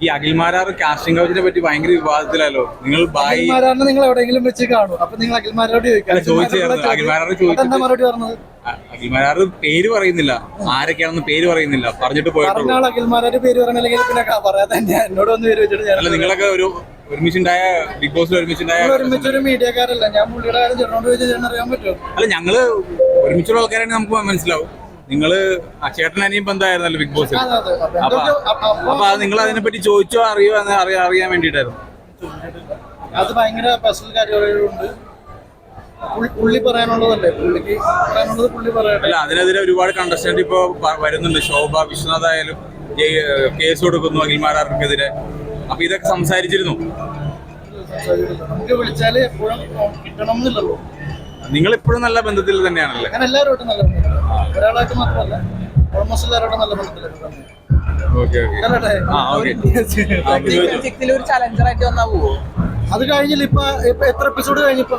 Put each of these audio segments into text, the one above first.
ഈ അഖിൽമാരാർ കാസ്റ്റിംഗ് കൗച്ചിനെ പറ്റി ഭയങ്കര വിവാദത്തിലല്ലോ. നിങ്ങൾ അഖിൽമാരാറിനെ നിങ്ങൾ എവിടെയെങ്കിലും വെച്ച് കാണും, അപ്പൊ നിങ്ങൾ അഖിൽമാരോട് അഖിൽമാരാർ പേര് പറയുന്നില്ല, ആരൊക്കെയാണെന്ന് പേര് പറയുന്നില്ല, പറഞ്ഞിട്ട് പോയിട്ടുള്ളൂ. അഖിൽമാരാരുടെ പേര് പറഞ്ഞില്ലെങ്കിൽ പിന്നെ പറയാതെ തന്നെ എന്നോട് ഒന്ന് പേര് വെച്ചിട്ട്. അല്ല, നിങ്ങളൊക്കെ ഒരു ഒരുമിച്ചുണ്ടായ ബിഗ് ബോസിൽ ഒരുമിച്ചൊരു മീഡിയക്കാരല്ല, ഞാൻ പുള്ളിയുടെ കാര്യം ചേട്ടനോട് ചോദിച്ചാൽ അറിയാൻ പറ്റുമോ? അല്ല, ഞങ്ങള് ഒരുമിച്ചുള്ള ആൾക്കാരാണ്, നമുക്ക് മനസ്സിലാവും. നിങ്ങള് ചേട്ടൻ അനിയും ബന്ധമായിരുന്നല്ലോ ബിഗ് ബോസിൽ. അപ്പൊ അത് നിങ്ങൾ അതിനെ പറ്റി ചോദിച്ചോ അറിയാൻ വേണ്ടിട്ടായിരുന്നു. അത് ഭയങ്കര പേഴ്സണൽ കാര്യങ്ങളുണ്ട്, പുള്ളി പറയാനുള്ളതല്ലേ, പുള്ളിക്ക് പറയാനുള്ളത് പുള്ളി പറയട്ടെ. അല്ല, അതിനെതിരെ ഒരുപാട് കണ്ടസ്റ്റന്റ് ഇപ്പൊ വരുന്നുണ്ട്. ശോഭ വിശ്വനാഥ് ആയാലും കേസ് കൊടുക്കുന്നു അഖിൽമാരാർക്കെതിരെ. അപ്പൊ ഇതൊക്കെ സംസാരിച്ചിരുന്നു. നമുക്ക് വിളിച്ചാല് എപ്പോഴും കിട്ടണം എന്നില്ലല്ലോ. നിങ്ങൾ ഇപ്പോഴും നല്ല ബന്ധത്തിൽ തന്നെയാണല്ലേ? ഞാൻ എല്ലാവരോട്ടും നല്ല ബന്ധത്തിലാണ്, ഒരാളായിട്ട് മാത്രമല്ല, ഓൾമോസ്റ്റ് എല്ലാവരോടും നല്ല ബന്ധത്തിലാണ്. അത് കഴിഞ്ഞില്ല, ഇപ്പൊ എത്ര എപ്പിസോഡ് കഴിഞ്ഞിപ്പോ?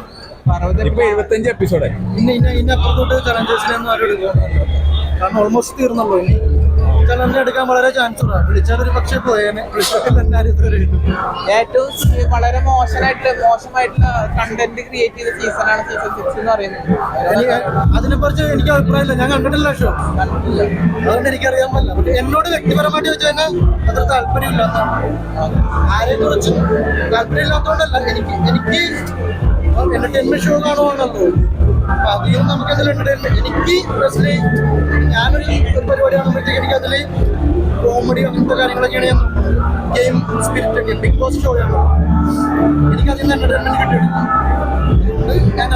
75 എപ്പിസോഡ്. ഇനി അപ്പുറത്തോട്ട് ചലഞ്ചേഴ്സിനൊന്നും ആരും എടുക്കുന്നില്ല, കാരണം ഓൾമോസ്റ്റ് തീർന്നല്ലോ. ഇനി ചലഞ്ച് എടുക്കാൻ വളരെ ചാൻസ് ഉണ്ട്. വിളിച്ചാലൊരു പക്ഷേ പോയേനെ. ഏറ്റവും വളരെ മോശമായിട്ടുള്ള കണ്ടന്റ് ക്രിയേറ്റ് ചെയ്ത സീസണാണ് സീസൺ 6 എന്ന് പറയുന്നത്. അതിനെക്കുറിച്ച് എനിക്ക് അഭിപ്രായമില്ല, ഞാൻ കണ്ടിട്ടില്ല ഷോ, അതുകൊണ്ട് എനിക്കറിയാൻ പറ്റില്ല. എന്നോട് വ്യക്തിപരമായിട്ട് ചോദിച്ചു കഴിഞ്ഞാൽ അത്ര താല്പര്യമില്ലാത്തതാണ്. ആരെയും കുറിച്ച് താല്പര്യമില്ലാത്തതുകൊണ്ടല്ല, എനിക്ക് എന്റർടൈൻമെന്റ് ഷോ കാണുവാണല്ലോ. അപ്പൊ അധികം നമുക്കതിൽ എന്റർടൈൻമെന്റ്, എനിക്ക് പേഴ്സണലി ഞാനൊരു പരിപാടി കാണുമ്പോഴത്തേക്ക് എനിക്കതിൽ കോമഡി അങ്ങനത്തെ കാര്യങ്ങളൊക്കെയാണ് ഞാൻ നോക്കുന്നത്. ഗെയിം സ്പിരിറ്റ് ഒക്കെ ബിഗ് ബോസ് ഷോ ആണ്, എനിക്കതിൽ നിന്ന് എന്റർടൈൻമെന്റ് കിട്ടിയിട്ടില്ല. ഞാൻ